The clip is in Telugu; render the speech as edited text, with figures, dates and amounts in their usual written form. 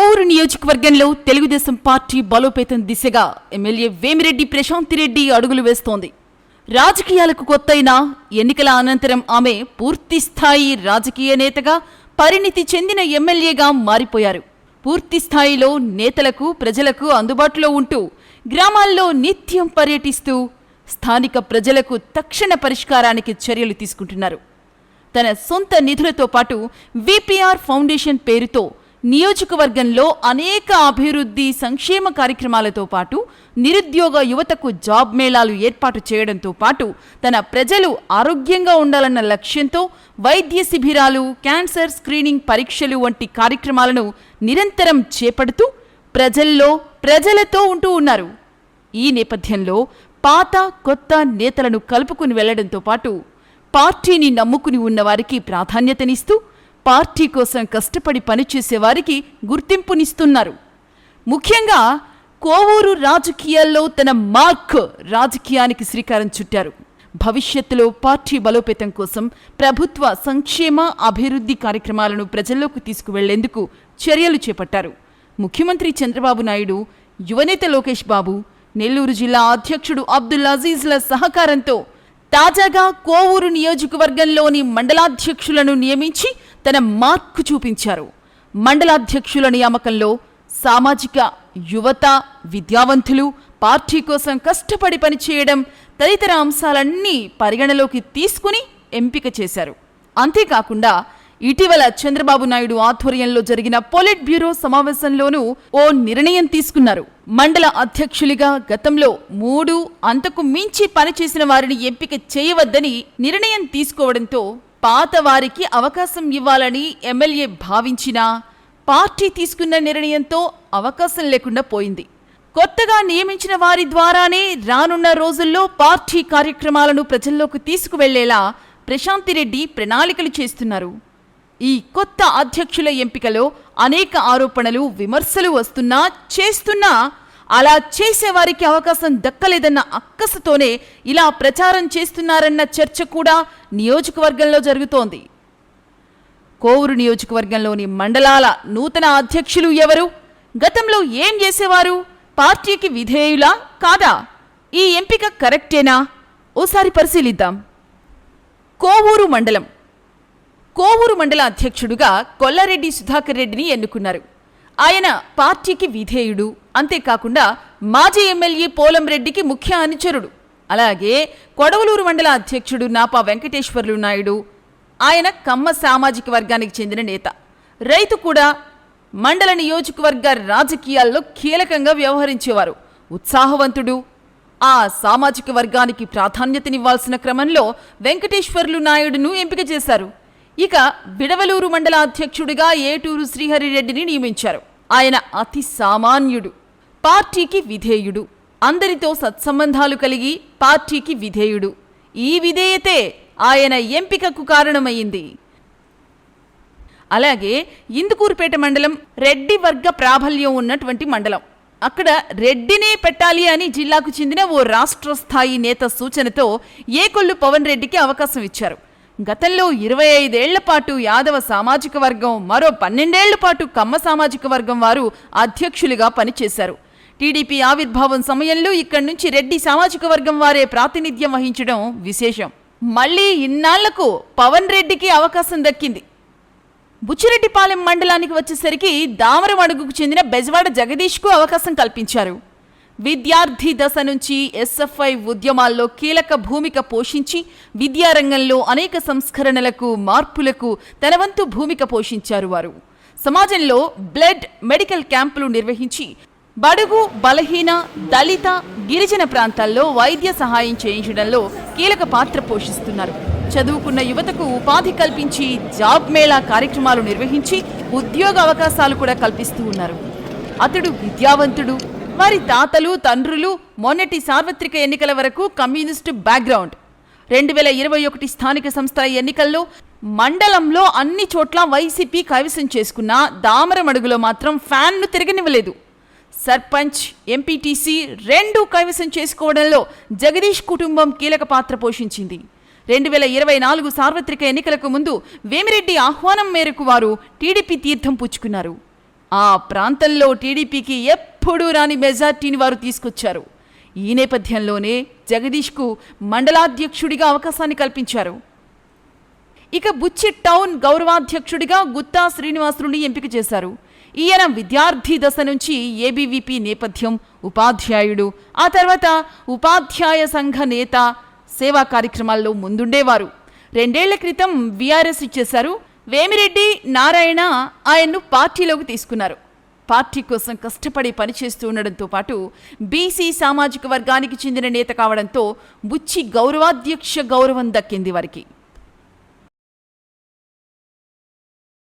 కోవూరు నియోజకవర్గంలో తెలుగుదేశం పార్టీ బలోపేతం దిశగా ఎమ్మెల్యే వేమిరెడ్డి ప్రశాంతిరెడ్డి అడుగులు వేస్తోంది. రాజకీయాలకు కొత్తైన ఎన్నికల అనంతరం ఆమె పూర్తిస్థాయి రాజకీయ నేతగా పరిణితి చెందిన ఎమ్మెల్యేగా మారిపోయారు. పూర్తిస్థాయిలో నేతలకు ప్రజలకు అందుబాటులో ఉంటూ గ్రామాల్లో నిత్యం పర్యటిస్తూ స్థానిక ప్రజలకు తక్షణ పరిష్కారానికి చర్యలు తీసుకుంటున్నారు. తన సొంత నిధులతో పాటు విపిఆర్ ఫౌండేషన్ పేరుతో నియోజకవర్గంలో అనేక అభివృద్ధి సంక్షేమ కార్యక్రమాలతో పాటు నిరుద్యోగ యువతకు జాబ్ మేళాలు ఏర్పాటు చేయడంతో పాటు తన ప్రజలు ఆరోగ్యంగా ఉండాలన్న లక్ష్యంతో వైద్య శిబిరాలు, క్యాన్సర్ స్క్రీనింగ్ పరీక్షలు వంటి కార్యక్రమాలను నిరంతరం చేపడుతూ ప్రజలతో ఉంటూ ఉన్నారు. ఈ నేపథ్యంలో పాత కొత్త నేతలను కలుపుకుని వెళ్లడంతో పాటు పార్టీని నమ్ముకుని ఉన్నవారికి ప్రాధాన్యతనిస్తూ పార్టీ కోసం కష్టపడి పనిచేసేవారికి గుర్తింపునిస్తున్నారు. ముఖ్యంగా కోవూరు రాజకీయాల్లో తన మార్క్ రాజకీయానికి శ్రీకారం చుట్టారు. భవిష్యత్తులో పార్టీ బలోపేతం కోసం ప్రభుత్వ సంక్షేమ అభివృద్ధి కార్యక్రమాలను ప్రజల్లోకి తీసుకువెళ్లేందుకు చర్యలు చేపట్టారు. ముఖ్యమంత్రి చంద్రబాబు నాయుడు, యువనేత లోకేష్ బాబు, నెల్లూరు జిల్లా అధ్యక్షుడు అబ్దుల్ అజీజ్ల సహకారంతో తాజాగా కోవూరు నియోజకవర్గంలోని మండలాధ్యక్షులను నియమించి తన మార్కు చూపించారు. మండలాధ్యక్షుల నియామకంలో సామాజిక, యువత, విద్యావంతులు, పార్టీ కోసం కష్టపడి పనిచేయడం తదితర అంశాలన్నీ పరిగణలోకి తీసుకుని ఎంపిక చేశారు. అంతేకాకుండా ఇటీవల చంద్రబాబు నాయుడు ఆధ్వర్యంలో జరిగిన పొలిట్ బ్యూరో సమావేశంలోనూ ఓ నిర్ణయం తీసుకున్నారు. మండల అధ్యక్షులుగా గతంలో 3 అంతకు మించి పనిచేసిన వారిని ఎంపిక చేయవద్దని నిర్ణయం తీసుకోవడంతో పాత వారికి అవకాశం ఇవ్వాలని ఎమ్మెల్యే భావించినా పార్టీ తీసుకున్న నిర్ణయంతో అవకాశం లేకుండా పోయింది. కొత్తగా నియమించిన వారి ద్వారానే రానున్న రోజుల్లో పార్టీ కార్యక్రమాలను ప్రజల్లోకి తీసుకువెళ్లేలా ప్రశాంతిరెడ్డి ప్రణాళికలు చేస్తున్నారు. ఈ కొత్త అధ్యక్షుల ఎంపికలో అనేక ఆరోపణలు, విమర్శలు చేస్తున్నా అలా చేసేవారికి అవకాశం దక్కలేదన్న అక్కసుతోనే ఇలా ప్రచారం చేస్తున్నారన్న చర్చ కూడా నియోజకవర్గంలో జరుగుతోంది. కోవూరు నియోజకవర్గంలోని మండలాల నూతన అధ్యక్షులు ఎవరు? గతంలో ఏం చేసేవారు? పార్టీకి విధేయులా కాదా? ఈ ఎంపిక కరెక్టేనా? ఓసారి పరిశీలిద్దాం. కోవూరు మండల అధ్యక్షుడుగా కొల్లారెడ్డి సుధాకర్ రెడ్డిని ఎన్నుకున్నారు. ఆయన పార్టీకి విధేయుడు, అంతేకాకుండా మాజీ ఎమ్మెల్యే పోలంరెడ్డికి ముఖ్య అనుచరుడు. అలాగే కొడవలూరు మండల అధ్యక్షుడు నాపా వెంకటేశ్వర్లు నాయుడు, ఆయన కమ్మ సామాజిక వర్గానికి చెందిన నేత. రైతు కూడా మండల నియోజకవర్గ రాజకీయాల్లో కీలకంగా వ్యవహరించేవారు. ఉత్సాహవంతుడు. ఆ సామాజిక వర్గానికి ప్రాధాన్యతనివ్వాల్సిన క్రమంలో వెంకటేశ్వర్లు నాయుడును ఎంపిక చేశారు. ఇక బిడవలూరు మండల అధ్యక్షుడిగా ఏటూరు శ్రీహరిరెడ్డిని నియమించారు. ఆయన అతి సామాన్యుడు, పార్టీకి విధేయుడు, అందరితో సత్సంబంధాలు కలిగి పార్టీకి విధేయుడు. ఈ విధేయతే ఆయన ఎంపికకు కారణమైంది. అలాగే ఇందుకూరుపేట మండలం రెడ్డి వర్గ ప్రాబల్యం ఉన్నటువంటి మండలం. అక్కడ రెడ్డినే పెట్టాలి అని జిల్లాకు చెందిన ఓ రాష్ట్ర స్థాయి నేత సూచనతో ఏకొల్లు పవన్ రెడ్డికి అవకాశం ఇచ్చారు. గతంలో 25 ఏళ్ల పాటు యాదవ సామాజిక వర్గం, మరో 12 ఏళ్ల పాటు కమ్మ సామాజిక వర్గం వారు అధ్యక్షులుగా పనిచేశారు. టీడీపీ ఆవిర్భావం సమయంలో ఇక్కడి నుంచి రెడ్డి సామాజిక వర్గం వారే ప్రాతినిధ్యం వహించడం విశేషం. మళ్లీ ఇన్నాళ్లకు పవన్ రెడ్డికి అవకాశం దక్కింది. బుచ్చిరెడ్డిపాలెం మండలానికి వచ్చేసరికి దామరమడుగుకు చెందిన బెజవాడ జగదీష్కు అవకాశం కల్పించారు. విద్యార్థి దశ నుంచి ఎస్ఎఫ్ఐ ఉద్యమాల్లో కీలక భూమిక పోషించి విద్యారంగంలో అనేక సంస్కరణలకు, మార్పులకు తన వంతు భూమిక పోషించారు. వారు సమాజంలో బ్లడ్, మెడికల్ క్యాంపులు నిర్వహించి బడుగు, బలహీన, దళిత, గిరిజన ప్రాంతాల్లో వైద్య సహాయం చేయించడంలో కీలక పాత్ర పోషిస్తున్నారు. చదువుకున్న యువతకు ఉపాధి కల్పించి జాబ్ మేళా కార్యక్రమాలు నిర్వహించి ఉద్యోగ అవకాశాలు కూడా కల్పిస్తూ ఉన్నారు. అతడు విద్యావంతుడు. వారి తాతలు, తండ్రులు మొన్నటి సార్వత్రిక ఎన్నికల వరకు కమ్యూనిస్టు బ్యాక్గ్రౌండ్. 2021 స్థానిక సంస్థల ఎన్నికల్లో మండలంలో అన్ని చోట్ల వైసీపీ కైవసం చేసుకున్న దామరమడుగులో మాత్రం ఫ్యాన్ను తిరగనివ్వలేదు. సర్పంచ్, ఎంపీటీసీ 2 కైవసం చేసుకోవడంలో జగదీష్ కుటుంబం కీలక పాత్ర పోషించింది. 2024 సార్వత్రిక ఎన్నికలకు ముందు వేమిరెడ్డి ఆహ్వానం మేరకు వారు టీడీపీ తీర్థం పుచ్చుకున్నారు. ఆ ప్రాంతంలో టీడీపీకి ఎప్పుడూ రాని మెజార్టీని వారు తీసుకొచ్చారు. ఈ నేపథ్యంలోనే జగదీష్కు మండలాధ్యక్షుడిగా అవకాశాన్ని కల్పించారు. ఇక బుచ్చి టౌన్ గౌరవాధ్యక్షుడిగా గుత్తా శ్రీనివాసులుని ఎంపిక చేశారు. ఈయన విద్యార్థి దశ నుంచి ఏబీవీపీ నేపథ్యం, ఉపాధ్యాయుడు, ఆ తర్వాత ఉపాధ్యాయ సంఘ నేత, సేవా కార్యక్రమాల్లో ముందుండేవారు. 2 ఏళ్ల క్రితం వీఆర్ఎస్ ఇచ్చేశారు. వేమిరెడ్డి నారాయణ ఆయన్ను పార్టీలోకి తీసుకున్నారు. పార్టీ కోసం కష్టపడి పనిచేస్తూ ఉండడంతో పాటు బీసీ సామాజిక వర్గానికి చెందిన నేత కావడంతో బుచ్చి గౌరవాధ్యక్ష గౌరవం దక్కింది వారికి.